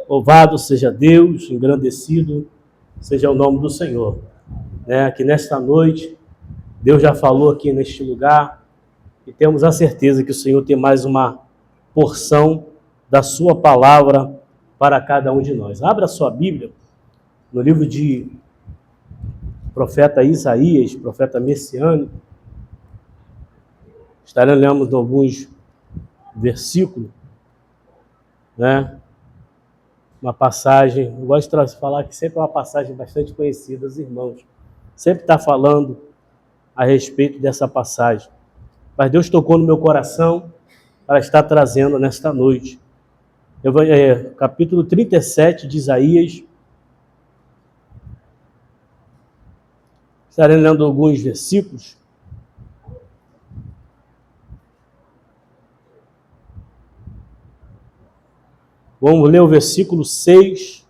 Louvado seja Deus, engrandecido seja o nome do Senhor. Que nesta noite, Deus já falou aqui neste lugar e temos a certeza que o Senhor tem mais uma porção da sua palavra para cada um de nós. Abra sua Bíblia no livro de profeta Isaías, profeta messiânico. Estaremos lendo alguns versículos, uma passagem, eu gosto de falar que sempre é uma passagem bastante conhecida, os irmãos sempre está falando a respeito dessa passagem, mas Deus tocou no meu coração para estar trazendo nesta noite. Capítulo 37 de Isaías, estarei lendo alguns versículos. Vamos ler o versículo 6.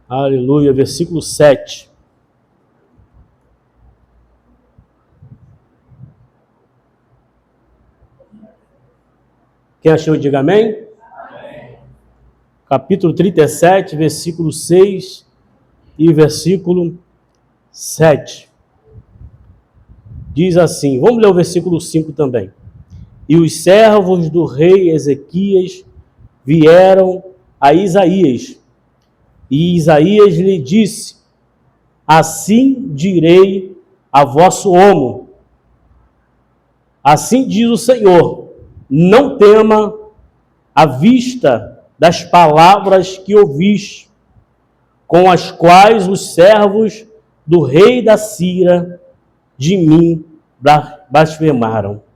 Aleluia, versículo 7. Quem achou, diga amém. Amém. Capítulo 37, versículo 6 e versículo 7. Diz assim, vamos ler o versículo 5 também. E os servos do rei Ezequias vieram a Isaías, e Isaías lhe disse: assim direi a vosso homo, assim diz o Senhor, não tema à vista das palavras que ouviste, com as quais os servos do rei da Síria de mim blasfemaram.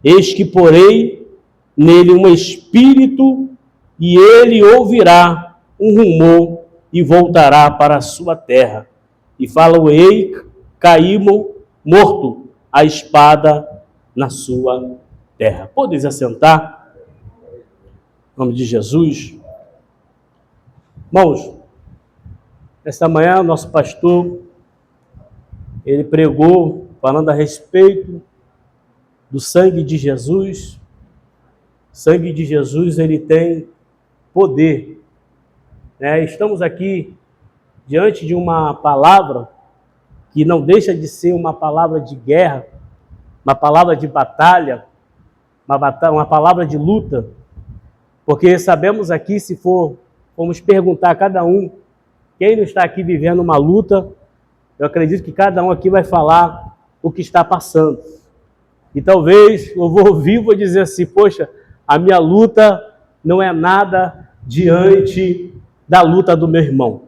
Eis que porei nele um espírito, e ele ouvirá um rumor e voltará para a sua terra. E fala-o-ei caímo morto, a espada na sua terra. Podeis assentar? Em nome de Jesus. Irmãos, esta manhã o nosso pastor, ele pregou falando a respeito do sangue de Jesus. O sangue de Jesus, ele tem poder. Estamos aqui diante de uma palavra que não deixa de ser uma palavra de guerra, uma palavra de batalha, uma palavra de luta, porque sabemos aqui, se formos perguntar a cada um, quem não está aqui vivendo uma luta, eu acredito que cada um aqui vai falar o que está passando. E talvez eu vou ouvir e vou dizer assim, poxa, a minha luta não é nada diante da luta do meu irmão.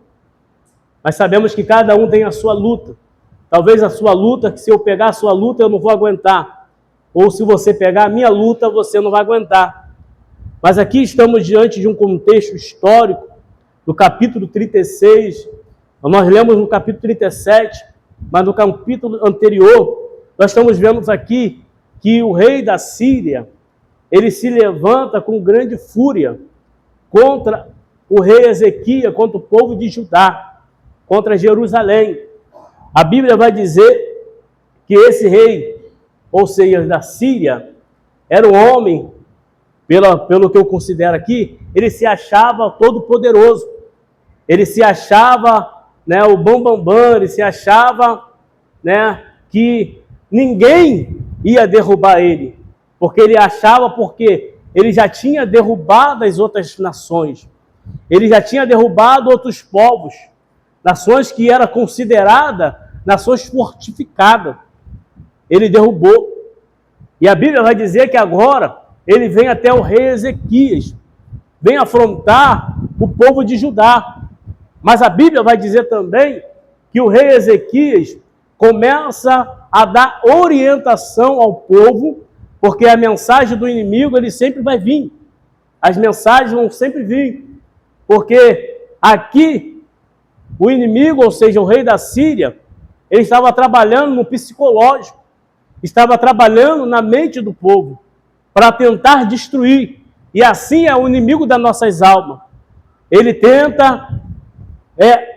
Mas sabemos que cada um tem a sua luta. Talvez a sua luta, que se eu pegar a sua luta eu não vou aguentar. Ou se você pegar a minha luta, você não vai aguentar. Mas aqui estamos diante de um contexto histórico, do capítulo 36, nós lemos no capítulo 37, mas no capítulo anterior, nós estamos vendo aqui que o rei da Síria, ele se levanta com grande fúria contra o rei Ezequias, contra o povo de Judá, contra Jerusalém. A Bíblia vai dizer que esse rei, ou seja, da Síria, era um homem, pelo que eu considero aqui, ele se achava todo poderoso. Ele se achava, o bambambam, ele se achava, que ninguém ia derrubar ele, porque ele achava, porque ele já tinha derrubado as outras nações, ele já tinha derrubado outros povos, nações que eram consideradas nações fortificadas, ele derrubou. E a Bíblia vai dizer que agora ele vem até o rei Ezequias, vem afrontar o povo de Judá. Mas a Bíblia vai dizer também que o rei Ezequias começa a dar orientação ao povo, porque a mensagem do inimigo, ele sempre vai vir. As mensagens vão sempre vir. Porque aqui, o inimigo, ou seja, o rei da Síria, ele estava trabalhando no psicológico, estava trabalhando na mente do povo, para tentar destruir. E assim é o inimigo das nossas almas. Ele tenta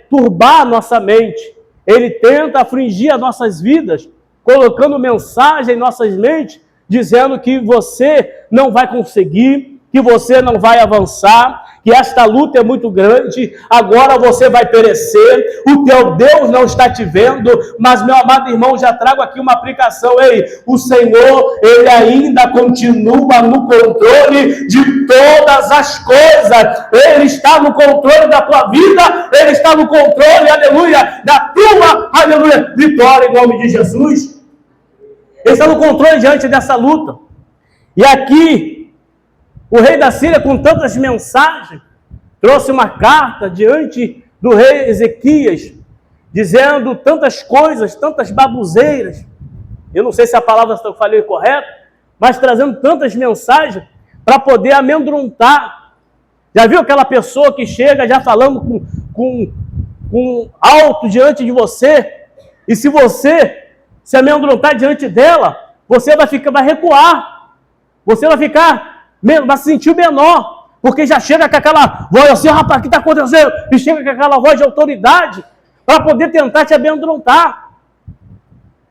turbar a nossa mente. Ele tenta afligir as nossas vidas, colocando mensagem em nossas mentes dizendo que você não vai conseguir, que você não vai avançar, que esta luta é muito grande, agora você vai perecer, o teu Deus não está te vendo, mas, meu amado irmão, já trago aqui uma aplicação. Ei, o Senhor, Ele ainda continua no controle de todas as coisas, Ele está no controle da tua vida, Ele está no controle, aleluia, da tua, aleluia, vitória em nome de Jesus. Ele está no controle diante dessa luta. E aqui, o rei da Síria, com tantas mensagens, trouxe uma carta diante do rei Ezequias, dizendo tantas coisas, tantas babuzeiras. Eu não sei se a palavra que eu falei é correta, mas trazendo tantas mensagens para poder amedrontar. Já viu aquela pessoa que chega já falando com alto diante de você? E se você se amedrontar diante dela, você vai recuar. Você vai se sentir menor, porque já chega com aquela voz assim, rapaz, o que está acontecendo? E chega com aquela voz de autoridade para poder tentar te amedrontar.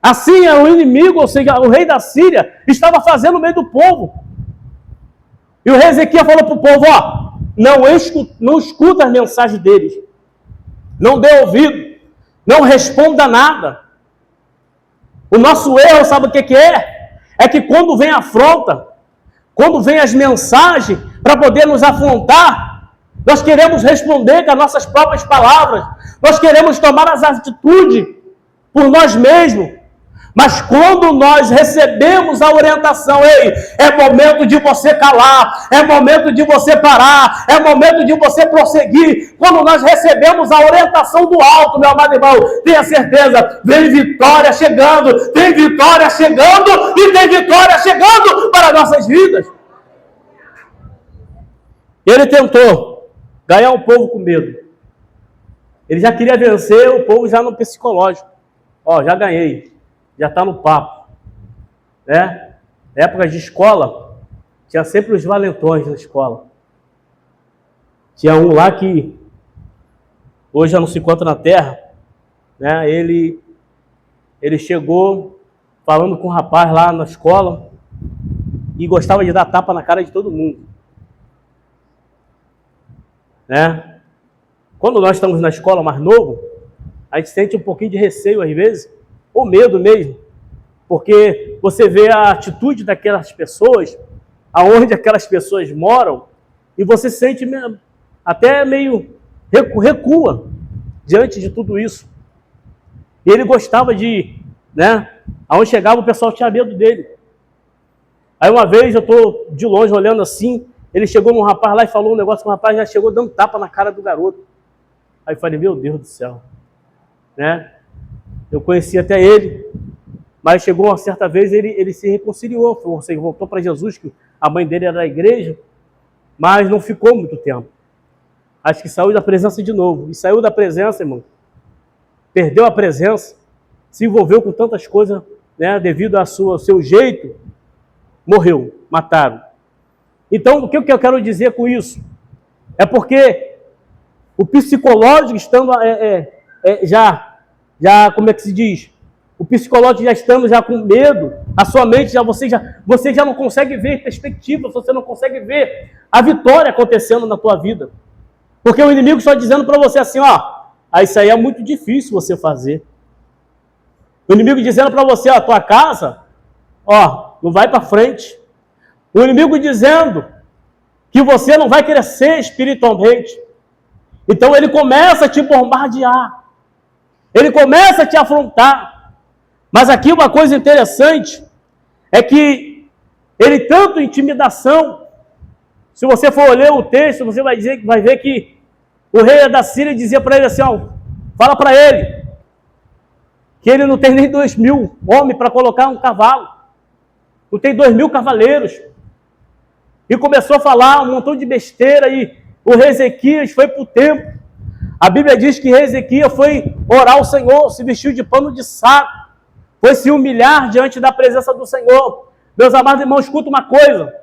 Assim, o inimigo, ou seja, o rei da Síria, estava fazendo no meio do povo. E o rei Ezequias falou para o povo, ó, não escuta as mensagens deles, não dê ouvido, não responda nada. O nosso erro, sabe o que é? É que quando vem a afronta, quando vem as mensagens para poder nos afrontar, nós queremos responder com as nossas próprias palavras, nós queremos tomar as atitudes por nós mesmos. Mas quando nós recebemos a orientação, ei, é momento de você calar, é momento de você parar, é momento de você prosseguir. Quando nós recebemos a orientação do alto, meu amado irmão, tenha certeza, vem vitória chegando, tem vitória chegando e tem vitória chegando para nossas vidas. Ele tentou ganhar o povo com medo. Ele já queria vencer o povo já no psicológico. Ó, já ganhei. Já está no papo, né? Na época de escola, tinha sempre os valentões na escola. Tinha um lá que hoje já não se encontra na terra, né? Ele chegou falando com um rapaz lá na escola e gostava de dar tapa na cara de todo mundo, né? Quando nós estamos na escola mais novo, a gente sente um pouquinho de receio às vezes, ou medo mesmo, porque você vê a atitude daquelas pessoas, aonde aquelas pessoas moram, e você sente até meio recua diante de tudo isso. E ele gostava de, né, aonde chegava o pessoal tinha medo dele. Aí uma vez eu estou de longe olhando assim, ele chegou num rapaz lá e falou um negócio que o rapaz já chegou dando tapa na cara do garoto. Aí eu falei, meu Deus do céu, né? Eu conheci até ele, mas chegou uma certa vez, ele se reconciliou, ou seja, voltou para Jesus, que a mãe dele era da igreja, mas não ficou muito tempo. Acho que saiu da presença de novo. E saiu da presença, irmão, perdeu a presença, se envolveu com tantas coisas, né, devido ao seu jeito, morreu, mataram. Então, o que eu quero dizer com isso? É porque o psicológico estando já, como é que se diz? O psicológico já estando já com medo, a sua mente, você já não consegue ver perspectiva, você não consegue ver a vitória acontecendo na tua vida. Porque o inimigo está dizendo para você assim, ó, isso aí é muito difícil você fazer. O inimigo dizendo para você, ó, tua casa, ó, não vai para frente. O inimigo dizendo que você não vai crescer espiritualmente. Então ele começa a te bombardear. Ele começa a te afrontar. Mas aqui uma coisa interessante é que ele tanto intimidação, se você for ler o texto, você vai ver que o rei da Síria dizia para ele assim, ó, fala para ele que ele não tem nem 2.000 homens para colocar um cavalo. Não tem 2.000 cavaleiros. E começou a falar um montão de besteira e o rei Ezequias foi para o templo. A Bíblia diz que Ezequias foi orar ao Senhor, se vestiu de pano de saco, foi se humilhar diante da presença do Senhor. Meus amados irmãos, escuta uma coisa,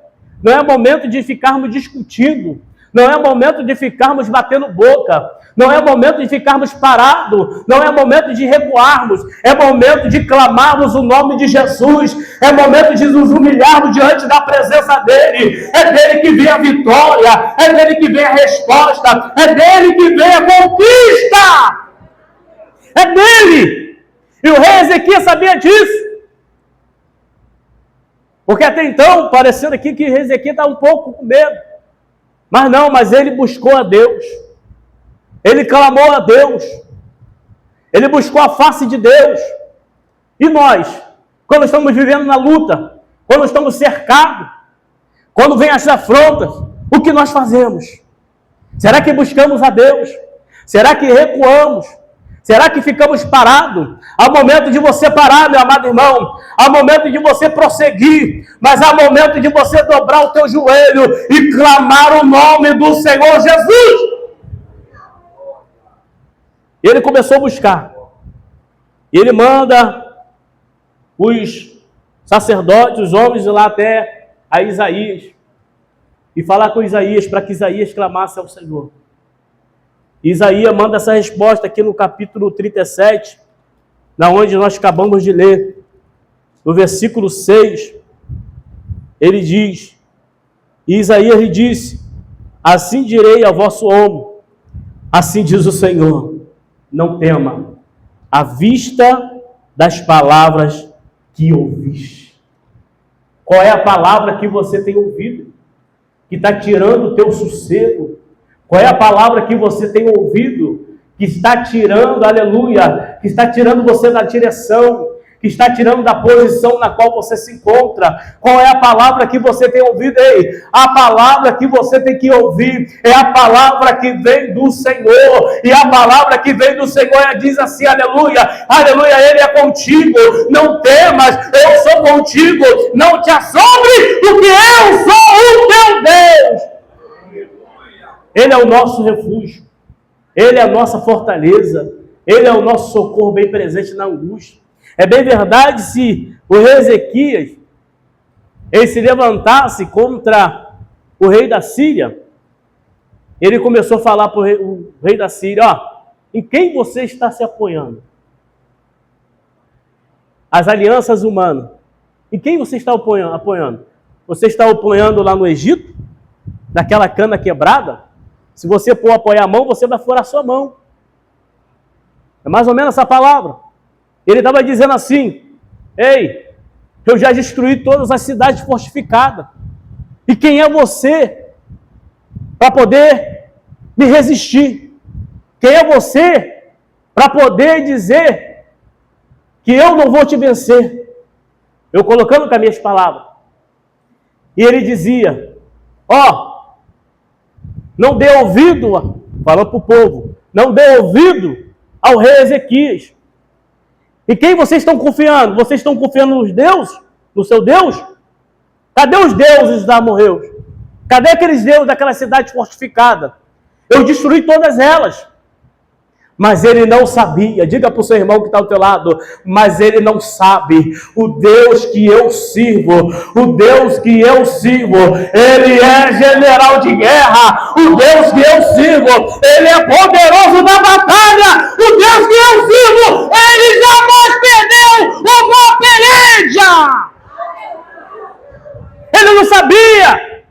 não é momento de ficarmos discutindo, não é momento de ficarmos batendo boca, Não é momento de ficarmos parados, não é momento de recuarmos, é momento de clamarmos o nome de Jesus, é momento de nos humilharmos diante da presença dEle. É dEle que vem a vitória, é dEle que vem a resposta, é dEle que vem a conquista, é dEle. E o rei Ezequias sabia disso, porque até então, parecendo aqui que o rei Ezequias está um pouco com medo, mas ele buscou a Deus. Ele clamou a Deus, ele buscou a face de Deus. E nós, quando estamos vivendo na luta, quando estamos cercados, quando vem as afrontas, o que nós fazemos? Será que buscamos a Deus? Será que recuamos? Será que ficamos parados? Há momento de você parar, meu amado irmão. Há momento de você prosseguir. Mas há momento de você dobrar o teu joelho e clamar o nome do Senhor Jesus. Ele começou a buscar. Ele manda os sacerdotes, os homens, ir lá até a Isaías e falar com Isaías para que Isaías clamasse ao Senhor. Isaías manda essa resposta aqui no capítulo 37, na onde nós acabamos de ler. No versículo 6, ele diz, e Isaías lhe disse, assim direi ao vosso ombro, assim diz o Senhor, não tema, à vista das palavras que ouviste. Qual é a palavra que você tem ouvido? Que está tirando o teu sossego? Qual é a palavra que você tem ouvido? Que está tirando, aleluia, que está tirando você da direção, que está tirando da posição na qual você se encontra. Qual é a palavra que você tem ouvido? Ei, a palavra que você tem que ouvir é a palavra que vem do Senhor. E a palavra que vem do Senhor diz assim, aleluia, aleluia, Ele é contigo, não temas, eu sou contigo, não te assombre, porque eu sou o teu Deus. Ele é o nosso refúgio, Ele é a nossa fortaleza, Ele é o nosso socorro bem presente na angústia. É bem verdade se o rei Ezequias ele se levantasse contra o rei da Síria, ele começou a falar para o rei da Síria, ó, em quem você está se apoiando? As alianças humanas. Em quem você está apoiando? Você está apoiando lá no Egito? Naquela cana quebrada? Se você for apoiar a mão, você vai furar sua mão. É mais ou menos essa palavra. Ele estava dizendo assim, ei, eu já destruí todas as cidades fortificadas. E quem é você para poder me resistir? Quem é você para poder dizer que eu não vou te vencer? Eu colocando com as minhas palavras. E ele dizia, ó, não dê ouvido, falando para o povo, não dê ouvido ao rei Ezequias. E quem vocês estão confiando? Vocês estão confiando nos deuses? No seu Deus? Cadê os deuses da amorreus? Cadê aqueles deuses daquela cidade fortificada? Eu destruí todas elas. Mas ele não sabia, diga para o seu irmão que está ao teu lado, mas ele não sabe, o Deus que eu sirvo, ele é general de guerra, o Deus que eu sirvo, ele é poderoso na batalha, o Deus que eu sirvo, ele jamais perdeu uma peleja. Ele não sabia,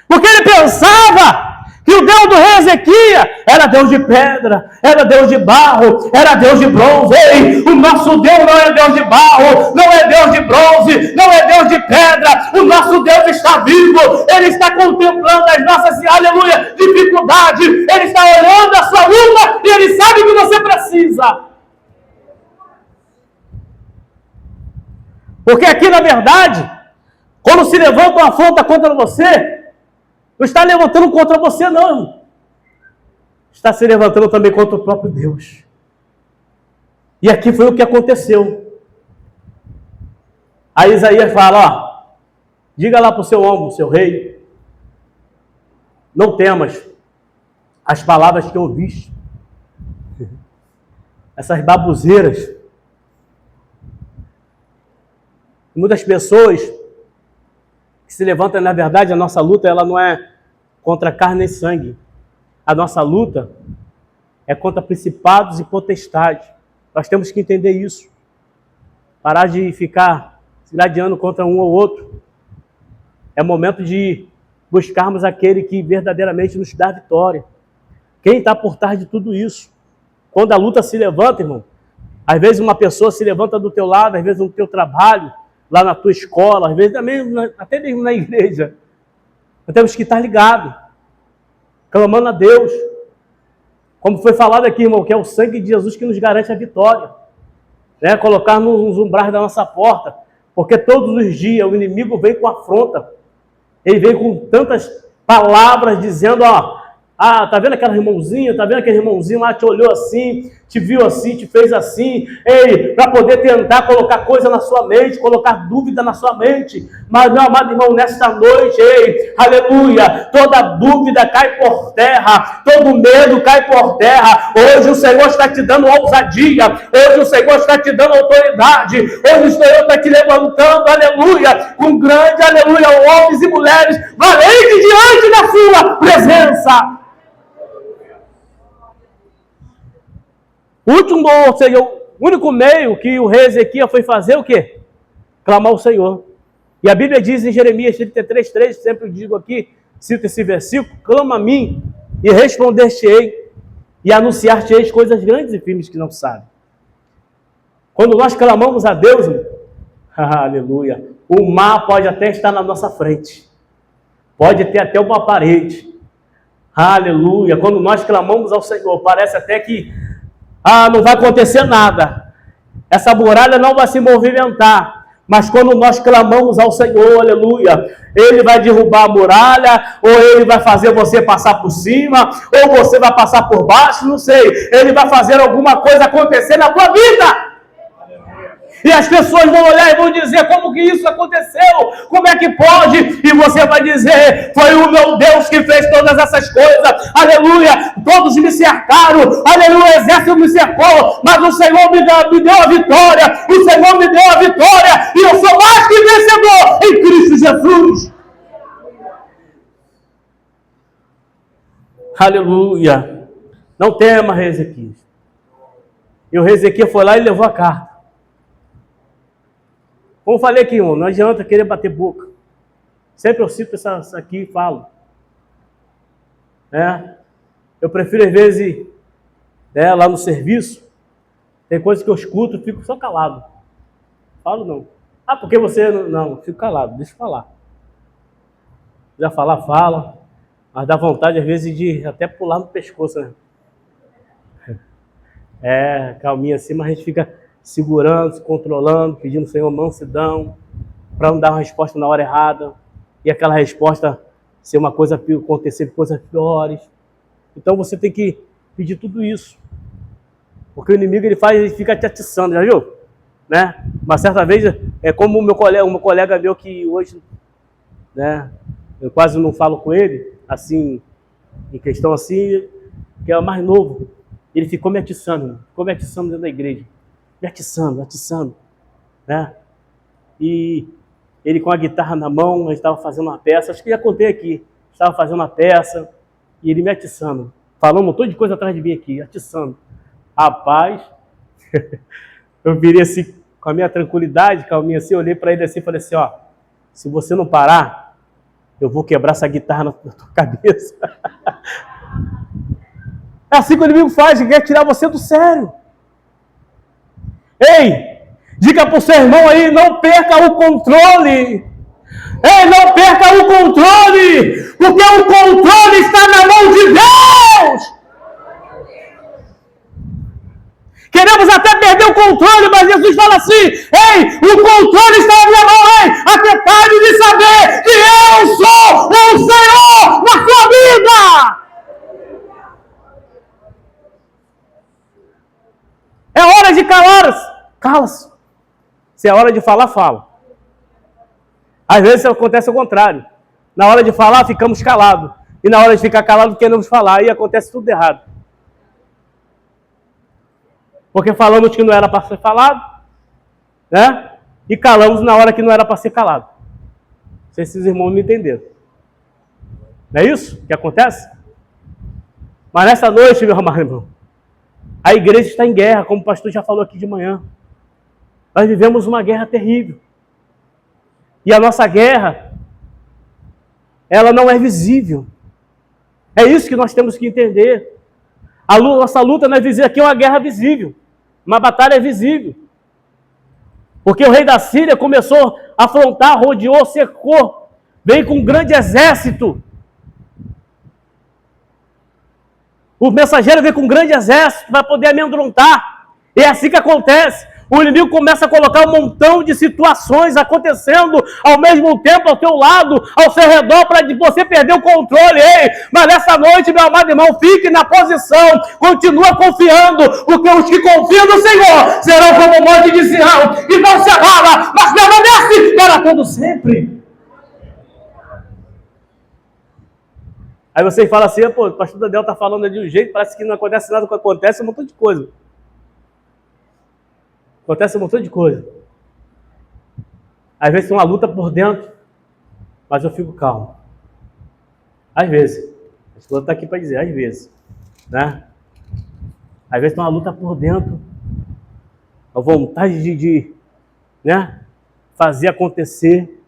porque ele pensava que o Deus do rei Ezequias era Deus de pedra, era Deus de barro, era Deus de bronze. Ei, o nosso Deus não é Deus de barro, não é Deus de bronze, não é Deus de pedra. O nosso Deus está vivo, Ele está contemplando as nossas, aleluia, dificuldades. Ele está olhando a sua luta e Ele sabe o que você precisa. Porque aqui, na verdade, quando se levanta uma afronta contra você, não está levantando contra você, não. Está se levantando também contra o próprio Deus. E aqui foi o que aconteceu. Aí Isaías fala, ó, diga lá para o seu ombro, seu rei, não temas as palavras que ouviste. Essas babuzeiras. Muitas pessoas que se levantam, na verdade, a nossa luta, ela não é contra carne e sangue. a nossa luta é contra principados e potestades. Nós temos que entender isso. Parar de ficar se gladiando contra um ou outro. É momento de buscarmos aquele que verdadeiramente nos dá vitória. Quem está por trás de tudo isso? Quando a luta se levanta, irmão, às vezes uma pessoa se levanta do teu lado, às vezes no teu trabalho, lá na tua escola, às vezes também, até mesmo na igreja. Nós temos que estar ligados, clamando a Deus. Como foi falado aqui, irmão, que é o sangue de Jesus que nos garante a vitória. Né? Colocar nos umbrais da nossa porta. Porque todos os dias o inimigo vem com afronta. Ele vem com tantas palavras dizendo, ó, tá vendo aquela irmãozinha? Tá vendo aquele irmãozinho lá, te olhou assim, te viu assim, te fez assim, para poder tentar colocar coisa na sua mente, colocar dúvida na sua mente. Mas, meu amado irmão, nesta noite, aleluia, toda dúvida cai por terra, todo medo cai por terra. Hoje o Senhor está te dando ousadia, hoje o Senhor está te dando autoridade, hoje o Senhor está te levantando, aleluia, com grande, aleluia, homens e mulheres valentes diante da sua presença. Ou seja, o único meio que o rei Ezequias foi fazer o quê? Clamar ao Senhor. E a Bíblia diz em Jeremias 33:3, sempre eu digo aqui, cito esse versículo, clama a mim e responder-te-ei e anunciar-te-ei coisas grandes e firmes que não sabem. Quando nós clamamos a Deus, aleluia, o mar pode até estar na nossa frente, pode ter até uma parede, aleluia. Quando nós clamamos ao Senhor, parece até que não vai acontecer nada, essa muralha não vai se movimentar, mas quando nós clamamos ao Senhor, aleluia, Ele vai derrubar a muralha, ou Ele vai fazer você passar por cima, ou você vai passar por baixo, não sei, Ele vai fazer alguma coisa acontecer na tua vida. E as pessoas vão olhar e vão dizer, como que isso aconteceu? Como é que pode? E você vai dizer, foi o meu Deus que fez todas essas coisas. Aleluia, todos me cercaram. Aleluia, o exército me cercou. Mas o Senhor me deu a vitória. O Senhor me deu a vitória. E eu sou mais que vencedor em Cristo Jesus. Aleluia. Não tema, rei Ezequias. E o rei Ezequias foi lá e levou a carta. Como eu falei aqui, irmão, não adianta querer bater boca. Sempre eu cito isso aqui e falo. Eu prefiro, às vezes, lá no serviço, tem coisas que eu escuto e fico só calado. Falo não. Porque você... Não, fico calado, deixa eu falar. Se quiser falar, fala. Mas dá vontade, às vezes, de até pular no pescoço, né? Calminha assim, mas a gente fica segurando, se controlando, pedindo ao Senhor mansidão, para não dar uma resposta na hora errada, e aquela resposta ser uma coisa, acontecer coisas piores. Então você tem que pedir tudo isso, porque o inimigo ele fica te atiçando, já viu? Né? Uma certa vez, é como um colega meu que hoje, né, eu quase não falo com ele, assim, em questão assim, que é o mais novo, ele ficou me atiçando dentro da igreja. Me atiçando, né? E ele com a guitarra na mão, a gente estava fazendo uma peça, acho que já contei aqui, estava fazendo uma peça, e ele me atiçando, falando um montão de coisa atrás de mim aqui, atiçando. Rapaz, eu virei assim, com a minha tranquilidade, calminha assim, olhei para ele assim e falei assim, ó, se você não parar, eu vou quebrar essa guitarra na tua cabeça. É assim que o inimigo faz, ele quer tirar você do sério. Ei, diga para o seu irmão aí, não perca o controle. Ei, não perca o controle, porque o controle está na mão de Deus. Queremos até perder o controle, mas Jesus fala assim, ei, o controle está na minha mão, ei, atentai de saber que eu sou o Senhor na sua vida. É hora de cala-se. Se é hora de falar, fala. Às vezes acontece o contrário. Na hora de falar, ficamos calados. E na hora de ficar calado, queremos falar. E acontece tudo errado. Porque falamos que não era para ser falado, né? E calamos na hora que não era para ser calado. Não sei se esses irmãos me entenderam. Não é isso que acontece? Mas nessa noite, meu amado irmão, a igreja está em guerra, como o pastor já falou aqui de manhã. Nós vivemos uma guerra terrível. E a nossa guerra, ela não é visível. É isso que nós temos que entender. Nossa luta não é visível, aqui é uma guerra visível. Uma batalha visível. Porque o rei da Síria começou a afrontar, rodeou, cercou, veio com um grande exército. O mensageiro veio com um grande exército para poder amedrontar. E é assim que acontece. O inimigo começa a colocar um montão de situações acontecendo ao mesmo tempo ao teu lado, ao seu redor, para você perder o controle. Ei, mas nessa noite, meu amado irmão, fique na posição, continua confiando, porque os que confiam no Senhor serão como o monte de Sião, e não se abala, mas permanece para todo sempre. Aí você fala assim, pô, o pastor Daniel está falando de um jeito, parece que não acontece nada, que acontece um montão de coisa. Acontece um montão de coisa. Às vezes tem uma luta por dentro, mas eu fico calmo. Às vezes. A esposa está aqui para dizer, às vezes. Né? Às vezes tem uma luta por dentro, a vontade de né, fazer acontecer,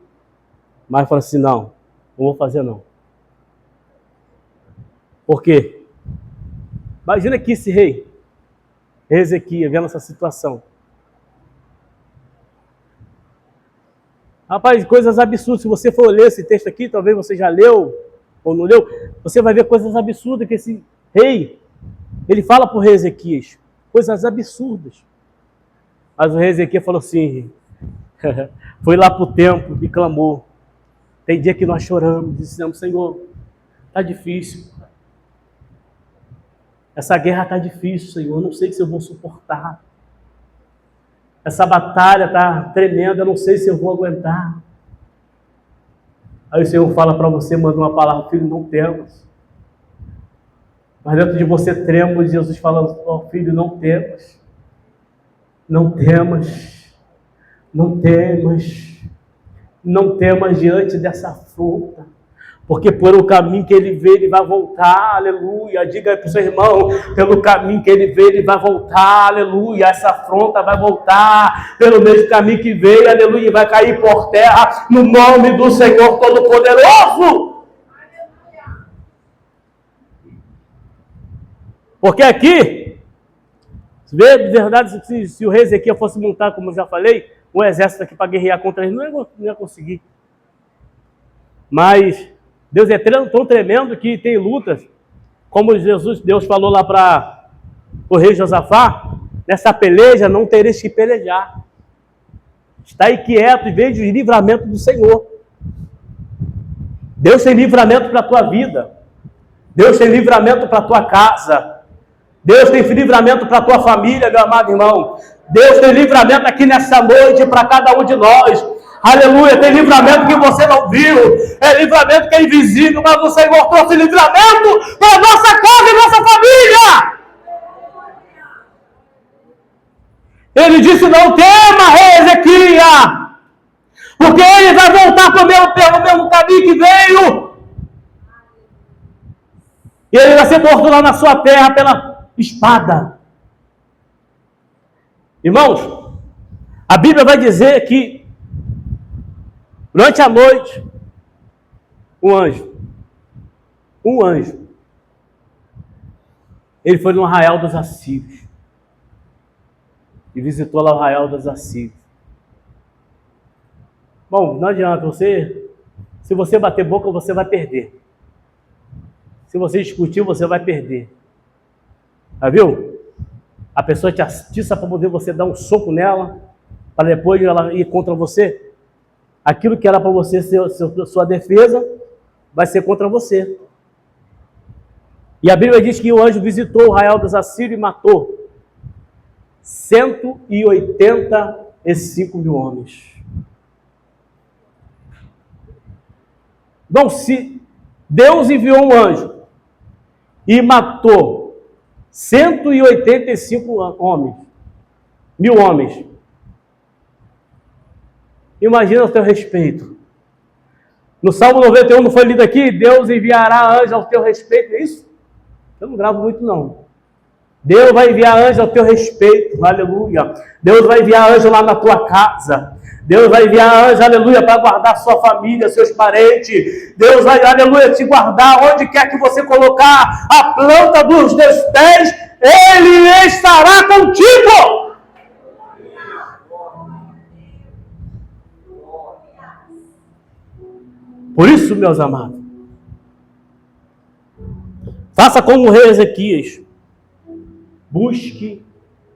mas eu falo assim, não vou fazer não. Por quê? Imagina que esse rei Ezequias, vendo essa situação. Rapaz, coisas absurdas. Se você for ler esse texto aqui, talvez você já leu ou não leu, você vai ver coisas absurdas que esse rei, ele fala para o rei Ezequias. Coisas absurdas. Mas o rei Ezequias falou assim, foi lá para o templo e clamou. Tem dia que nós choramos, dizemos, Senhor, está difícil. Essa guerra está difícil, Senhor, eu não sei se eu vou suportar. Essa batalha está tremenda, eu não sei se eu vou aguentar. Aí o Senhor fala para você, manda uma palavra, filho, não temas. Mas dentro de você trema, Jesus fala, oh, filho, não temas. Não temas. Não temas. Não temas diante dessa afronta. Porque por o caminho que ele vê, ele vai voltar, aleluia. Diga para o seu irmão, pelo caminho que ele vê, ele vai voltar, aleluia. Essa afronta vai voltar, pelo mesmo caminho que veio, aleluia. Vai cair por terra, no nome do Senhor Todo-Poderoso. Porque aqui, vê de verdade, se o rei Ezequias fosse montar, como eu já falei, um exército aqui para guerrear contra ele, não ia conseguir. Mas Deus é tão tremendo que tem lutas, como Deus falou lá para o rei Josafá, nessa peleja não tereis que pelejar. Está aí quieto e veja o livramento do Senhor. Deus tem livramento para a tua vida. Deus tem livramento para a tua casa. Deus tem livramento para a tua família, meu amado irmão. Deus tem livramento aqui nessa noite para cada um de nós. Aleluia, tem livramento que você não viu, é livramento que é invisível, mas o Senhor trouxe livramento para a nossa casa e nossa família. Ele disse, não tema, rei Ezequias, porque ele vai voltar pelo mesmo caminho que veio. E ele vai ser morto lá na sua terra pela espada. Irmãos, a Bíblia vai dizer que durante a noite, um anjo, ele foi no arraial dos assírios e visitou lá o arraial dos assírios. Bom, não adianta, se você bater boca, você vai perder. Se você discutir, você vai perder. Já viu? A pessoa te atiça para poder você dar um soco nela, para depois ela ir contra você. Aquilo que era para você ser sua defesa, vai ser contra você. E a Bíblia diz que o anjo visitou o arraial dos assírios e matou 185 mil homens. Então, se Deus enviou um anjo e matou 185 mil homens, imagina o teu respeito. No Salmo 91 não foi lido aqui? Deus enviará anjos ao teu respeito, é isso? Eu não gravo muito, não. Deus vai enviar anjo ao teu respeito, aleluia. Deus vai enviar anjo lá na tua casa. Deus vai enviar anjo, aleluia, para guardar sua família, seus parentes. Deus vai, aleluia, te guardar onde quer que você colocar a planta dos teus pés, Ele estará contigo. Por isso, meus amados, faça como o rei Ezequias. Busque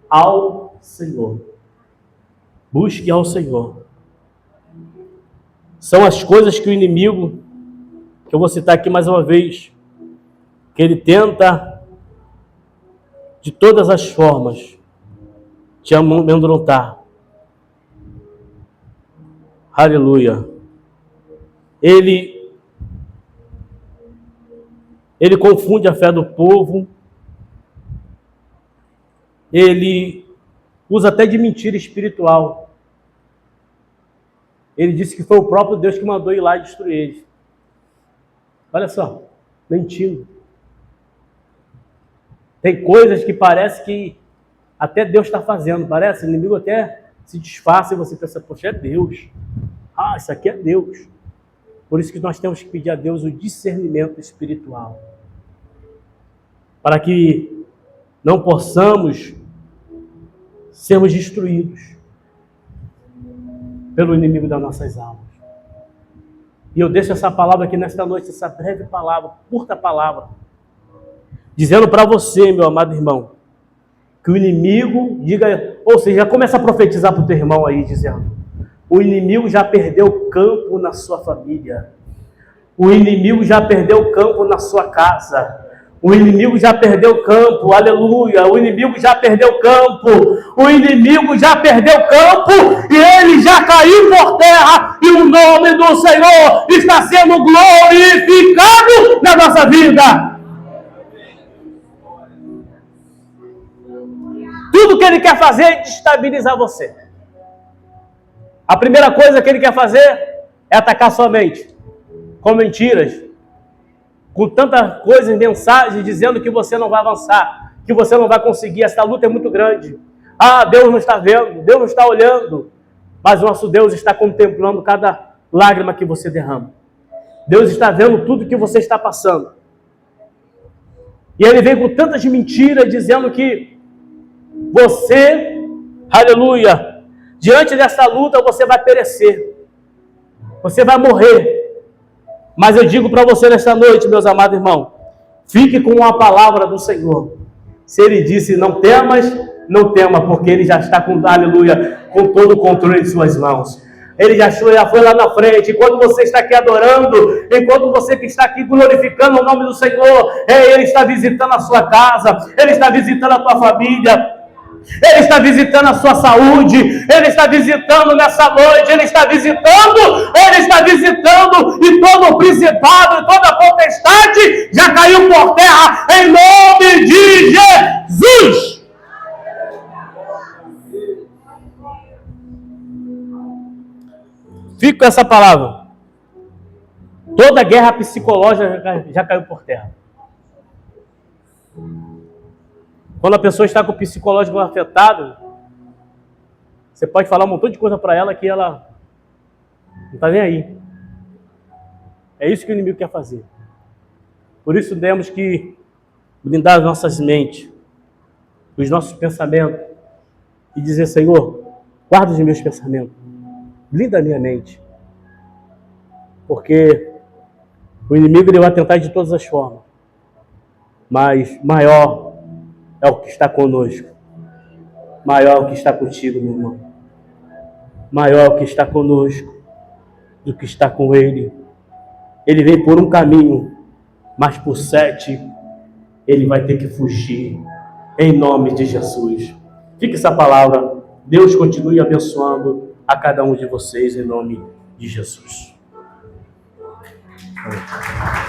ao Senhor. Busque ao Senhor. São as coisas que o inimigo, que eu vou citar aqui mais uma vez, que ele tenta de todas as formas te amedrontar. Aleluia. Ele confunde a fé do povo. Ele usa até de mentira espiritual. Ele disse que foi o próprio Deus que mandou ir lá e destruir eles. Olha só, mentindo. Tem coisas que parece que até Deus está fazendo. Parece, o inimigo até se disfarça e você pensa, poxa, é Deus. Ah, isso aqui é Deus. Por isso que nós temos que pedir a Deus o discernimento espiritual. Para que não possamos sermos destruídos pelo inimigo das nossas almas. E eu deixo essa palavra aqui nesta noite, essa breve palavra, curta palavra, dizendo para você, meu amado irmão, que o inimigo diga, ou seja, já começa a profetizar para o teu irmão aí, dizendo, o inimigo já perdeu campo na sua família, o inimigo já perdeu campo na sua casa, o inimigo já perdeu campo, aleluia, o inimigo já perdeu campo, o inimigo já perdeu campo, e ele já caiu por terra, e o nome do Senhor está sendo glorificado na nossa vida. Tudo que ele quer fazer é destabilizar você. A primeira coisa que ele quer fazer é atacar sua mente, com mentiras, com tanta coisa em mensagem dizendo que você não vai avançar, que você não vai conseguir, essa luta é muito grande. Ah, Deus não está vendo, Deus não está olhando, mas o nosso Deus está contemplando cada lágrima que você derrama. Deus está vendo tudo que você está passando. E ele vem com tantas mentiras dizendo que você, aleluia, diante dessa luta você vai perecer, você vai morrer. Mas eu digo para você nesta noite, meus amados irmãos, fique com a palavra do Senhor. Se ele disse não temas, não tema, porque ele já está com, aleluia, com todo o controle em suas mãos. Ele já foi lá na frente. Enquanto você está aqui adorando, enquanto você que está aqui glorificando o nome do Senhor, ele está visitando a sua casa, ele está visitando a tua família, ele está visitando a sua saúde, ele está visitando nessa noite, ele está visitando, e todo o principado, e toda a potestade já caiu por terra, em nome de Jesus. Fico com essa palavra. Toda guerra psicológica já caiu por terra. Quando a pessoa está com o psicológico afetado, você pode falar um montão de coisa para ela que ela não está nem aí. É isso que o inimigo quer fazer. Por isso temos que blindar as nossas mentes, os nossos pensamentos, e dizer, Senhor, guarda os meus pensamentos, blinda a minha mente. Porque o inimigo ele vai tentar de todas as formas, mas maior é o que está conosco. Maior é o que está contigo, meu irmão. Maior é o que está conosco do que está com ele. Ele vem por um caminho, mas por 7 ele vai ter que fugir. Em nome de Jesus. Fique essa palavra. Deus continue abençoando a cada um de vocês em nome de Jesus. Amém.